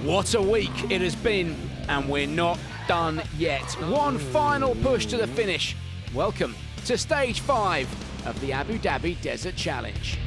What a week it has been, and we're not done yet. One final push to the finish. Welcome to stage 5 of the Abu Dhabi Desert Challenge.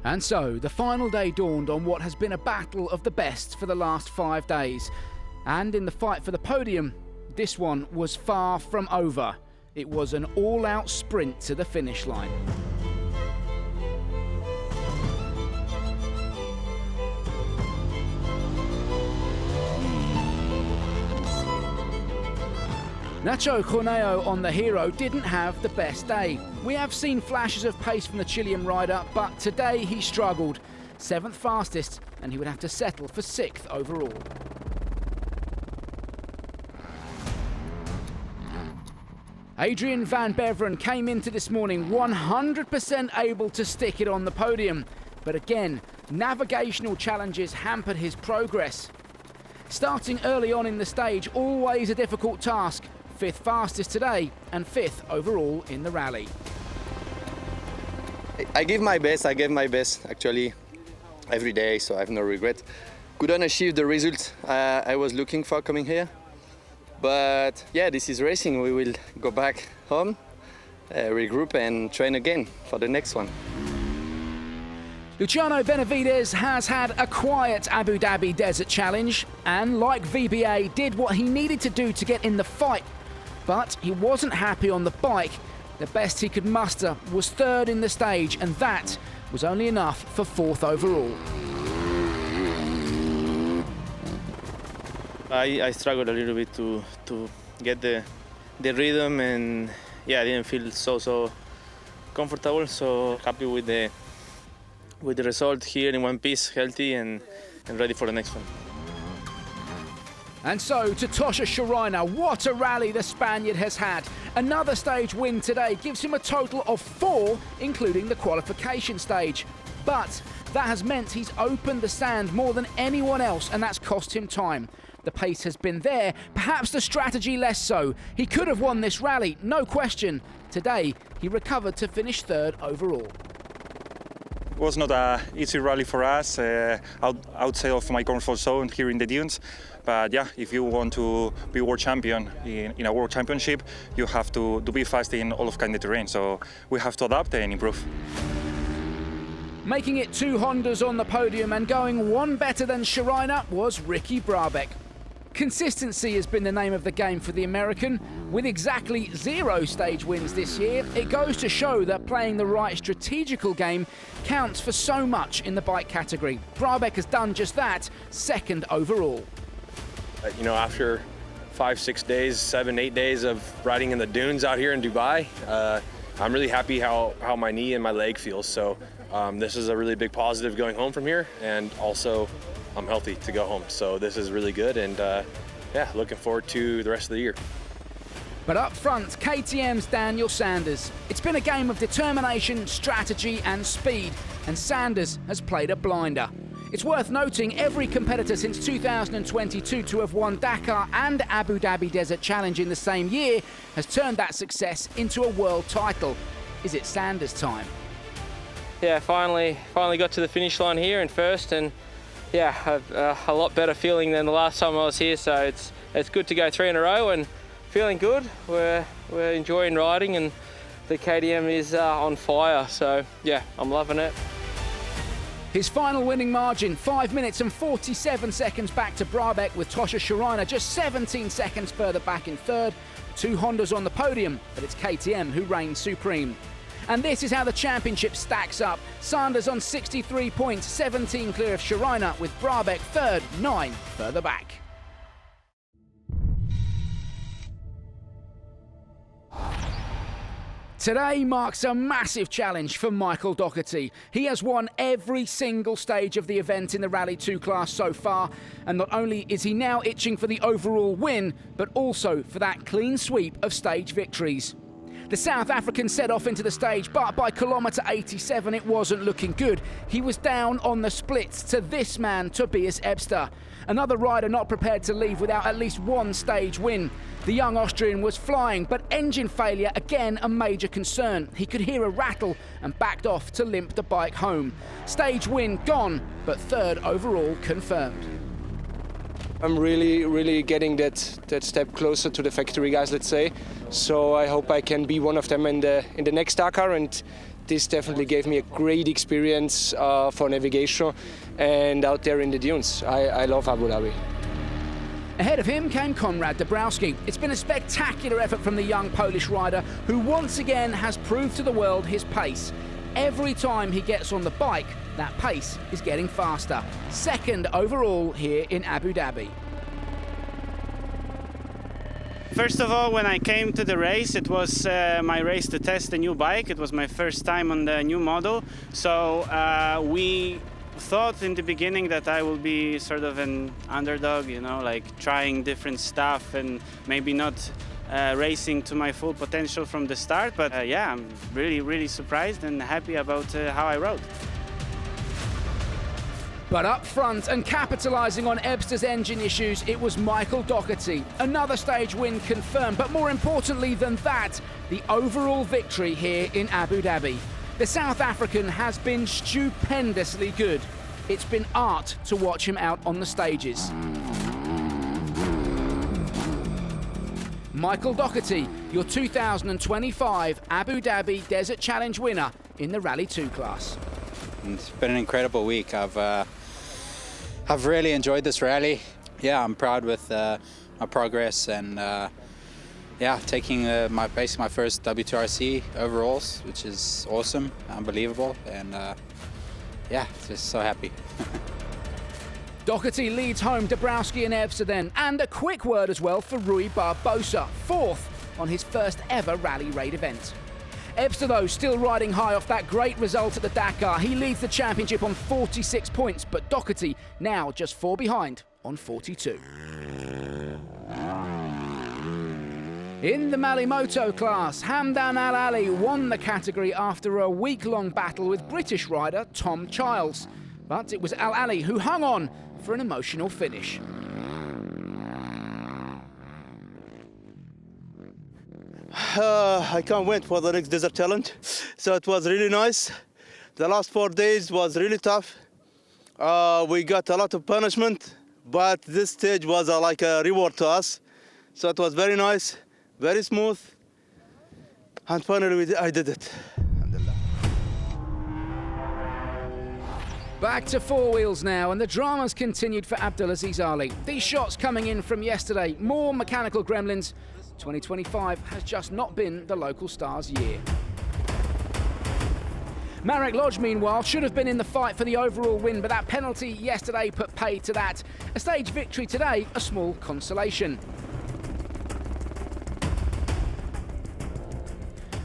And so, the final day dawned on what has been a battle of the best for the last 5 days. And in the fight for the podium, this one was far from over. It was an all-out sprint to the finish line. Nacho Corneo on the Hero didn't have the best day. We have seen flashes of pace from the Chilean rider, but today he struggled. 7th fastest, and he would have to settle for 6th overall. Adrian van Beveren came into this morning 100% able to stick it on the podium. But again, navigational challenges hampered his progress. Starting early on in the stage, always a difficult task. 5th fastest today and 5th overall in the rally. I gave my best actually every day, so I have no regret. Couldn't achieve the result I was looking for coming here. But yeah, this is racing. We will go back home, regroup and train again for the next one. Luciano Benavides has had a quiet Abu Dhabi Desert Challenge and, like VBA, did what he needed to do to get in the fight. But he wasn't happy on the bike. The best he could muster was 3rd in the stage, and that was only enough for 4th overall. I struggled a little bit to get the rhythm, and yeah, I didn't feel so comfortable. So happy with the result here in one piece, healthy and ready for the next one. And so to Tosha Sharina, what a rally the Spaniard has had. Another stage win today gives him a total of 4, including the qualification stage. But that has meant he's opened the sand more than anyone else, and that's cost him time. The pace has been there, perhaps the strategy less so. He could have won this rally, no question. Today, he recovered to finish 3rd overall. It was not an easy rally for us, outside of my comfort zone here in the dunes. But yeah, if you want to be world champion in a world championship, you have to be fast in all of kind of terrain. So we have to adapt and improve. Making it 2 Hondas on the podium and going one better than Sharina was Ricky Brabec. Consistency has been the name of the game for the American. With exactly 0 stage wins this year, it goes to show that playing the right strategical game counts for so much in the bike category. Brabec has done just that, 2nd overall. You know, after 5-6 days, 7-8 days of riding in the dunes out here in Dubai, I'm really happy how my knee and my leg feels. So this is a really big positive going home from here, and also I'm healthy to go home. So this is really good, and yeah, looking forward to the rest of the year. But up front, KTM's Daniel Sanders. It's been a game of determination, strategy and speed, and Sanders has played a blinder. It's worth noting every competitor since 2022 to have won Dakar and Abu Dhabi Desert Challenge in the same year has turned that success into a world title. Is it Sanders' time? Yeah, finally got to the finish line here in 1st, and yeah, a lot better feeling than the last time I was here. So it's good to go 3 in a row and feeling good. We're enjoying riding, and the KTM is on fire. So yeah, I'm loving it. His final winning margin, 5 minutes and 47 seconds back to Brabec, with Tosha Sharina just 17 seconds further back in 3rd. 2 Hondas on the podium, but it's KTM who reigns supreme. And this is how the championship stacks up. Sanders on 63 points, 17 clear of Sharina, with Brabec 3rd, 9 further back. Today marks a massive challenge for Michael Doherty. He has won every single stage of the event in the Rally 2 class so far, and not only is he now itching for the overall win, but also for that clean sweep of stage victories. The South African set off into the stage, but by kilometre 87 it wasn't looking good. He was down on the splits to this man, Tobias Ebster. Another rider not prepared to leave without at least one stage win. The young Austrian was flying, but engine failure again a major concern. He could hear a rattle and backed off to limp the bike home. Stage win gone, but third overall confirmed. I'm really getting that step closer to the factory guys, let's say. So I hope I can be one of them in the next Dakar, and this definitely gave me a great experience for navigation and out there in the dunes. I love Abu Dhabi. Ahead of him came Konrad Dabrowski. It's been a spectacular effort from the young Polish rider who once again has proved to the world his pace. Every time he gets on the bike, that pace is getting faster. Second overall here in Abu Dhabi. First of all, when I came to the race, it was my race to test the new bike. It was my first time on the new model. So we thought in the beginning that I will be sort of an underdog, you know, like trying different stuff and maybe not racing to my full potential from the start. But yeah, I'm really surprised and happy about how I rode. But up front and capitalising on Ebster's engine issues, it was Michael Doherty. Another stage win confirmed, but more importantly than that, the overall victory here in Abu Dhabi. The South African has been stupendously good. It's been art to watch him out on the stages. Michael Doherty, your 2025 Abu Dhabi Desert Challenge winner in the Rally 2 class. It's been an incredible week. I've really enjoyed this rally. Yeah, I'm proud with my progress and yeah, taking basically my first W2RC overalls, which is awesome, unbelievable, and yeah, just so happy. Doherty leads home Dabrowski and Ebster then, and a quick word as well for Rui Barbosa, fourth on his first ever Rally Raid event. Ebster, though, still riding high off that great result at the Dakar. He leads the championship on 46 points, but Doherty now just 4 behind on 42. In the Malimoto class, Hamdan Al Ali won the category after a week-long battle with British rider Tom Childs. But it was Al Ali who hung on for an emotional finish. I can't wait for the next desert challenge. So it was really nice. The last 4 days was really tough. We got a lot of punishment, but this stage was like a reward to us. So it was very nice, very smooth, and finally I did it. Back to four wheels now, and the drama's continued for Abdulaziz Ali. These shots coming in from yesterday, more mechanical gremlins. 2025 has just not been the local star's year. Marek Lodge, meanwhile, should have been in the fight for the overall win, but that penalty yesterday put paid to that. A stage victory today, a small consolation.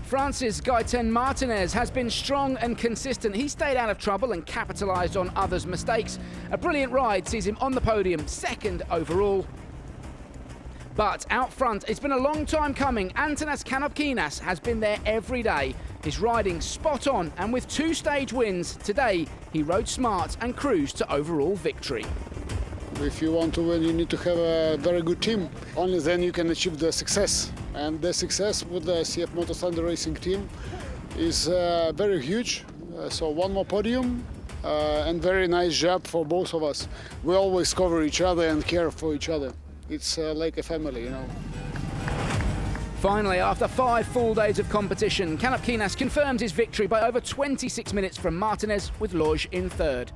France's Gaëtan Martinez has been strong and consistent. He stayed out of trouble and capitalised on others' mistakes. A brilliant ride sees him on the podium, second overall. But out front, it's been a long time coming. Antanas Kanopkinas has been there every day. His riding spot on, and with 2 stage wins, today he rode smart and cruised to overall victory. If you want to win, you need to have a very good team. Only then you can achieve the success. And the success with the CF Moto Thunder Racing team is very huge. So one more podium and very nice job for both of us. We always cover each other and care for each other. It's like a family, you know. Finally, after 5 full days of competition, Kanopkinas confirmed his victory by over 26 minutes from Martinez, with Lodge in third.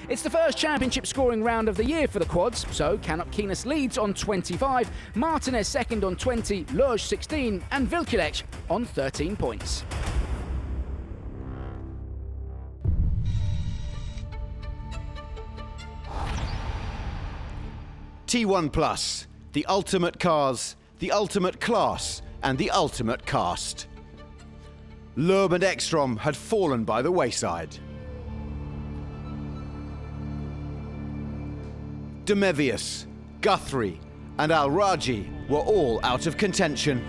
It's the first championship scoring round of the year for the quads, so Kanopkinas leads on 25, Martinez second on 20, Lodge 16 and Vilkelec on 13 points. T1 Plus, the ultimate cars, the ultimate class and the ultimate cast. Loeb and Ekstrom had fallen by the wayside. Demevius, Guthrie and Al Raji were all out of contention.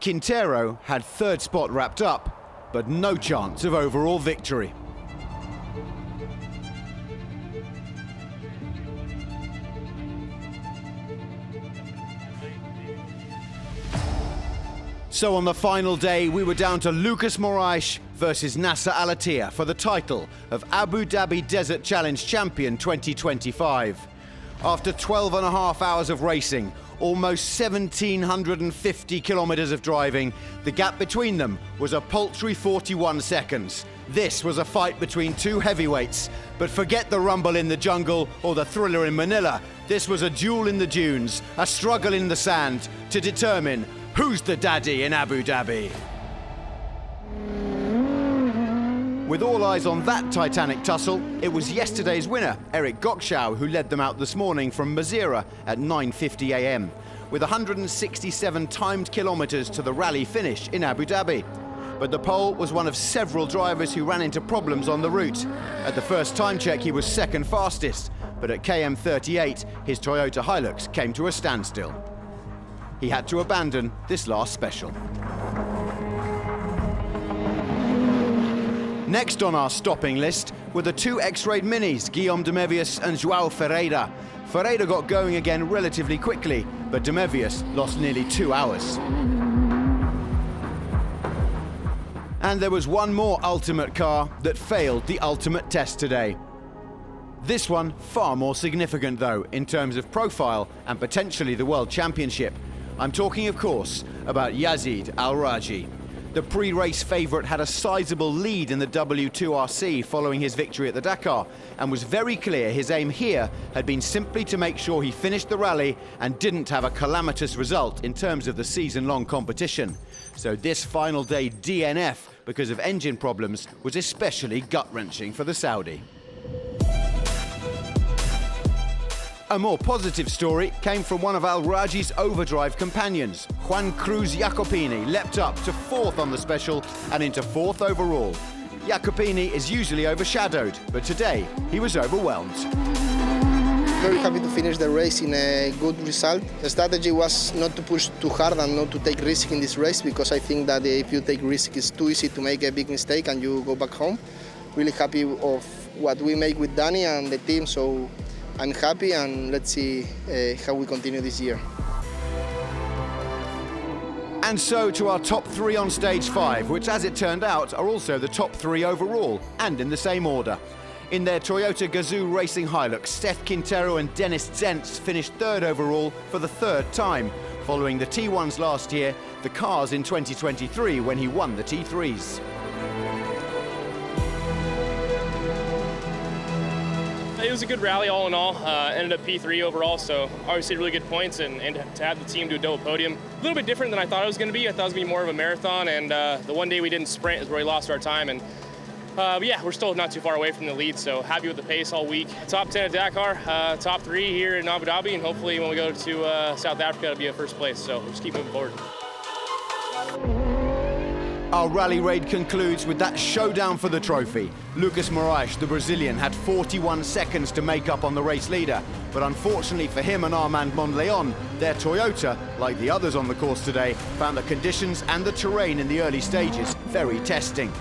Quintero had third spot wrapped up, but no chance of overall victory. So on the final day, we were down to Lucas Moraes versus Nasser Attiyah for the title of Abu Dhabi Desert Challenge Champion 2025. After 12.5 hours of racing, almost 1,750 kilometers of driving, the gap between them was a paltry 41 seconds. This was a fight between two heavyweights, but forget the rumble in the jungle or the thriller in Manila. This was a duel in the dunes, a struggle in the sand to determine who's the daddy in Abu Dhabi. With all eyes on that titanic tussle, it was yesterday's winner, Eric Gokshaw, who led them out this morning from Mazira at 9:50 a.m. with 167 timed kilometers to the rally finish in Abu Dhabi. But the Pole was one of several drivers who ran into problems on the route. At the first time check, he was second fastest, but at km 38, his Toyota Hilux came to a standstill. He had to abandon this last special. Next on our stopping list were the two X-Raid Minis, Guillaume de Mevius and João Ferreira. Ferreira got going again relatively quickly, but de Mevius lost nearly 2 hours. And there was one more ultimate car that failed the ultimate test today. This one far more significant though, in terms of profile and potentially the World Championship. I'm talking, of course, about Yazid Al-Raji. The pre-race favourite had a sizable lead in the W2RC following his victory at the Dakar, and was very clear his aim here had been simply to make sure he finished the rally and didn't have a calamitous result in terms of the season-long competition. So this final day DNF because of engine problems was especially gut-wrenching for the Saudi. A more positive story came from one of Al-Raji's overdrive companions. Juan Cruz Jacopini leapt up to 4th on the special and into 4th overall. Jacopini is usually overshadowed, but today he was overwhelmed. Very happy to finish the race in a good result. The strategy was not to push too hard and not to take risk in this race, because I think that if you take risk, it's too easy to make a big mistake and you go back home. Really happy of what we make with Danny and the team, so I'm happy, and let's see how we continue this year. And so to our top 3 on stage 5, which as it turned out are also the top 3 overall, and in the same order. In their Toyota Gazoo Racing Hilux, Seth Quintero and Dennis Zentz finished 3rd overall for the 3rd time, following the T1s last year, the cars in 2023 when he won the T3s. It was a good rally all in all. Ended up P3 overall, so obviously really good points, and to have the team do a double podium. A little bit different than I thought it was going to be. I thought it was going to be more of a marathon, and the one day we didn't sprint is where we lost our time. And but yeah, we're still not too far away from the lead, so happy with the pace all week. Top 10 at Dakar, top 3 here in Abu Dhabi, and hopefully when we go to South Africa, it'll be a first place. So we'll just keep moving forward. Our rally raid concludes with that showdown for the trophy. Lucas Moraes, the Brazilian, had 41 seconds to make up on the race leader, but unfortunately for him and Armand Mondleon, their Toyota, like the others on the course today, found the conditions and the terrain in the early stages very testing.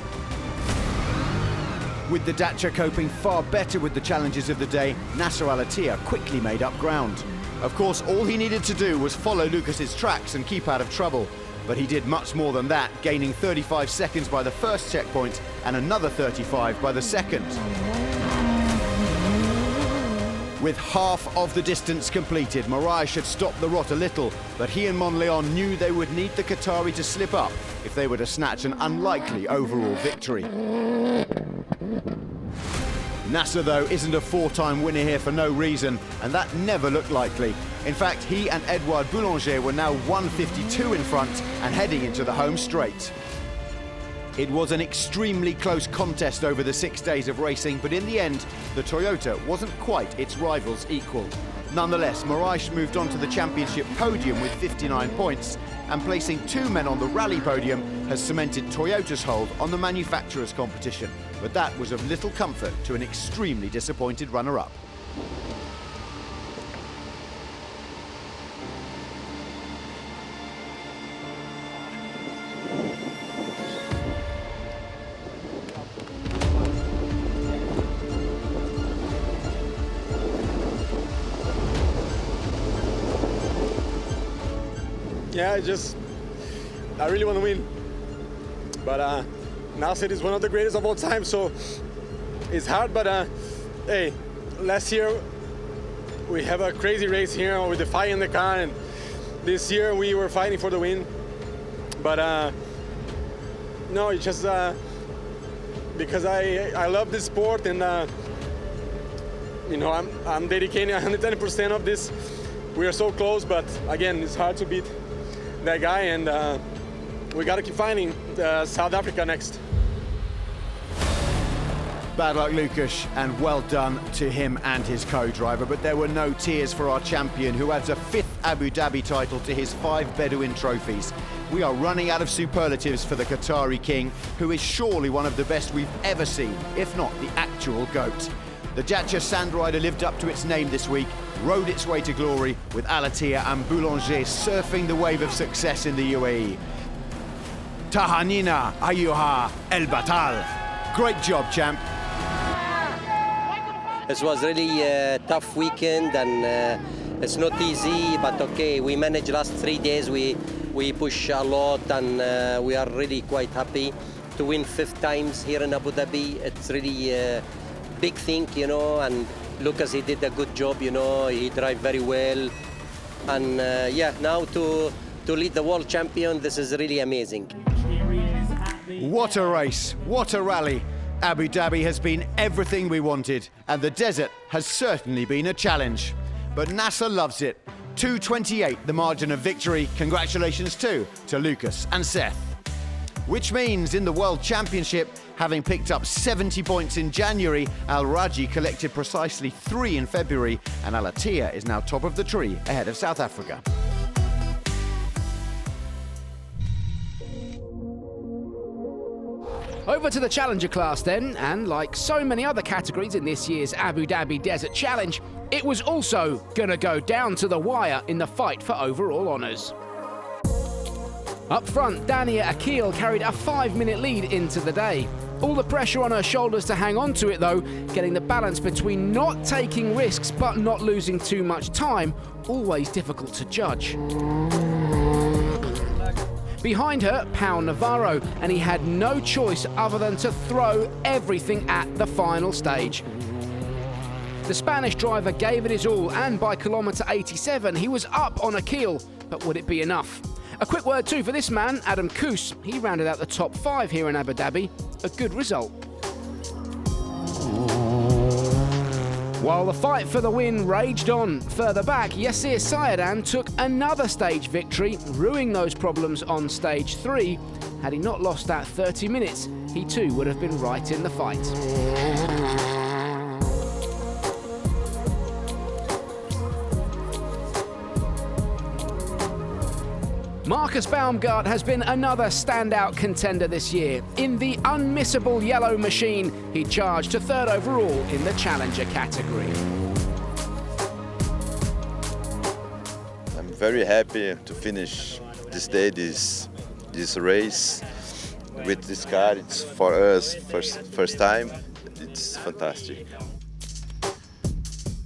With the Dacia coping far better with the challenges of the day, Nasser Attiyah quickly made up ground. Of course, all he needed to do was follow Lucas's tracks and keep out of trouble. But he did much more than that, gaining 35 seconds by the first checkpoint and another 35 by the second. With half of the distance completed, Moraes had stopped the rot a little, but he and Mondleon knew they would need the Qatari to slip up if they were to snatch an unlikely overall victory. Nasser, though, isn't a 4-time winner here for no reason, and that never looked likely. In fact, he and Edouard Boulanger were now 1:52 in front and heading into the home straight. It was an extremely close contest over the 6 days of racing, but in the end, the Toyota wasn't quite its rival's equal. Nonetheless, Moraes moved on to the championship podium with 59 points, and placing 2 men on the rally podium has cemented Toyota's hold on the manufacturers' competition. But that was of little comfort to an extremely disappointed runner-up. Yeah, I really want to win. But Nasser is one of the greatest of all time, so it's hard. But hey, last year we have a crazy race here with the fire in the car, and this year we were fighting for the win. But no, it's just because I love this sport, and you know, I'm dedicating 110% of this. We are so close, but again, it's hard to beat that guy, and we got to keep fighting South Africa next. Bad luck, Lucas, and well done to him and his co-driver. But there were no tears for our champion, who adds a 5th Abu Dhabi title to his 5 Bedouin trophies. We are running out of superlatives for the Qatari king, who is surely one of the best we've ever seen, if not the actual GOAT. The Jatcha Sand Rider lived up to its name this week, rode its way to glory, with Attiyah and Boulanger surfing the wave of success in the UAE. Tahanina Ayuha El Batal. Great job, champ. It was really a tough weekend, and it's not easy, but okay, we managed last 3 days. We push a lot, and we are really quite happy to win 5th times here in Abu Dhabi. It's really a big thing, you know, and Lucas, he did a good job, you know, he drive very well. And yeah, now to lead the world champion, this is really amazing. What a race, what a rally. Abu Dhabi has been everything we wanted, and the desert has certainly been a challenge. But Nasser loves it. 2:28, the margin of victory. Congratulations too to Lucas and Seth. Which means in the World Championship, having picked up 70 points in January, Al Raji collected precisely 3 in February, and Al Attiyah is now top of the tree ahead of South Africa. Over to the Challenger class then, and like so many other categories in this year's Abu Dhabi Desert Challenge, it was also gonna go down to the wire in the fight for overall honours. Up front, Dania Akil carried a 5-minute lead into the day. All the pressure on her shoulders to hang on to it though, getting the balance between not taking risks but not losing too much time, always difficult to judge. Behind her, Pau Navarro, and he had no choice other than to throw everything at the final stage. The Spanish driver gave it his all, and by kilometre 87, he was up on Akil, but would it be enough? A quick word too for this man, Adam Koos. He rounded out the top 5 here in Abu Dhabi. A good result. While the fight for the win raged on, further back, Yassir Sayyidan took another stage victory, ruining those problems on stage 3. Had he not lost that 30 minutes, he too would have been right in the fight. Marcus Baumgart has been another standout contender this year. In the unmissable yellow machine, he charged to 3rd overall in the Challenger category. I'm very happy to finish this day, this race with this car. It's for us first time. It's fantastic.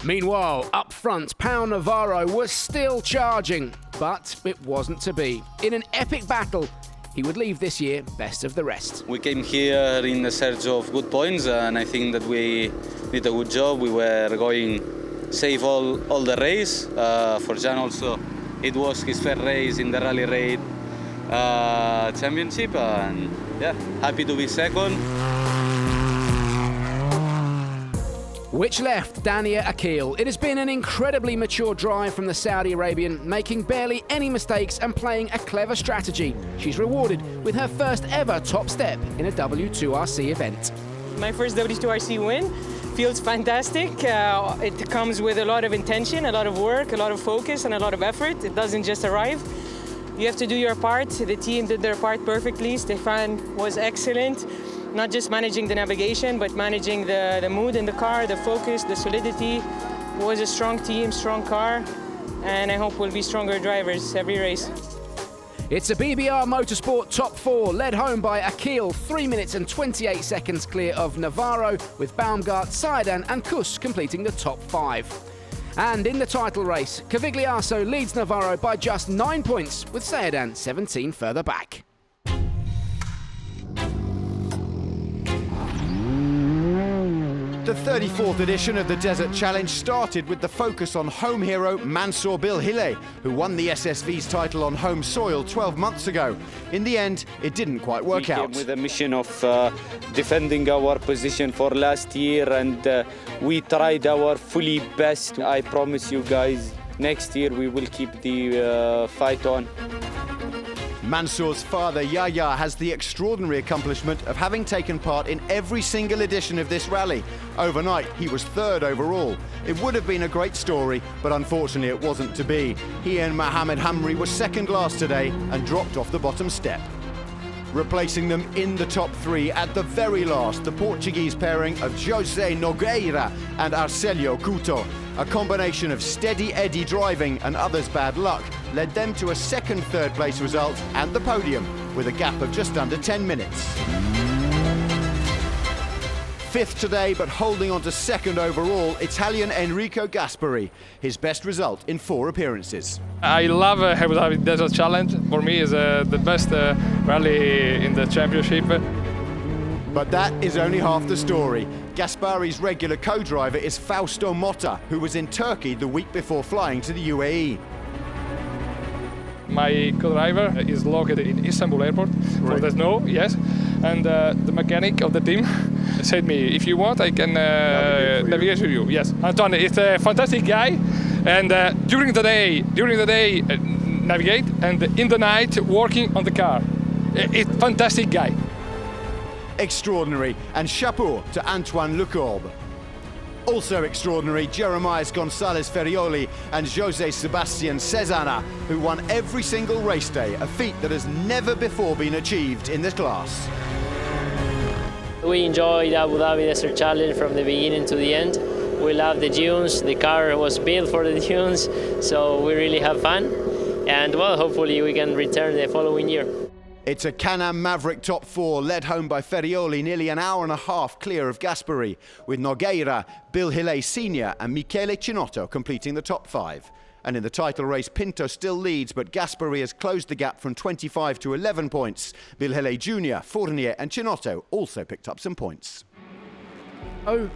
Meanwhile, up front, Pau Navarro was still charging, but it wasn't to be. In an epic battle, he would leave this year best of the rest. We came here in the search of good points, and I think that we did a good job. We were going safe all the race. For Jan also, it was his first race in the Rally Raid Championship, and yeah, happy to be second. Which left Dania Akil. It has been an incredibly mature drive from the Saudi Arabian, making barely any mistakes and playing a clever strategy. She's rewarded with her first ever top step in a W2RC event. My first W2RC win feels fantastic. It comes with a lot of intention, a lot of work, a lot of focus, and a lot of effort. It doesn't just arrive. You have to do your part. The team did their part perfectly. Stefan was excellent. Not just managing the navigation, but managing the mood in the car, the focus, the solidity. It was a strong team, strong car, and I hope we'll be stronger drivers every race. It's a BBR Motorsport top 4, led home by Akil, 3 minutes and 28 seconds clear of Navarro, with Baumgart, Sayyidan and Koos completing the top 5. And in the title race, Cavigliasso leads Navarro by just 9 points, with Seyadan 17 further back. The 34th edition of the Desert Challenge started with the focus on home hero Mansour Bilhile, who won the SSV's title on home soil 12 months ago. In the end, it didn't quite work out. We came with a mission of defending our position for last year, and we tried our fully best. I promise you guys, next year we will keep the fight on. Mansour's father, Yahya, has the extraordinary accomplishment of having taken part in every single edition of this rally. Overnight, he was third overall. It would have been a great story, but unfortunately it wasn't to be. He and Mohamed Hamri were second last today and dropped off the bottom step. Replacing them in the top three at the very last, the Portuguese pairing of José Nogueira and Arcelio Couto. A combination of steady Eddie driving and others' bad luck led them to a second third place result and the podium with a gap of just under 10 minutes. Fifth today, but holding on to second overall, Italian Enrico Gaspari, his best result in 4 appearances. I love Abu Dhabi Desert Challenge. For me, is the best rally in the championship. But that is only half the story. Gaspari's regular co-driver is Fausto Motta, who was in Turkey the week before flying to the UAE. My co-driver is located in Istanbul airport for the snow, yes. And the mechanic of the team said me, if you want, I can navigate with you. Yes, Anton is a fantastic guy. And during the day, navigate, and in the night, working on the car. It's a fantastic guy. Extraordinary, and chapeau to Antoine Lecourbe. Also extraordinary, Jeremias Gonzalez Ferrioli and José Sebastián Cezana, who won every single race day, a feat that has never before been achieved in this class. We enjoyed the Abu Dhabi Desert Challenge from the beginning to the end. We love the dunes, the car was built for the dunes, so we really have fun. And well, hopefully we can return the following year. It's a Can-Am Maverick top 4 led home by Ferrioli, nearly an hour and a half clear of Gaspari, with Nogueira, Bilhile Sr. and Michele Chinotto completing the top 5. And in the title race, Pinto still leads, but Gaspari has closed the gap from 25 to 11 points. Bilhile Jr., Fournier and Chinotto also picked up some points. Oh,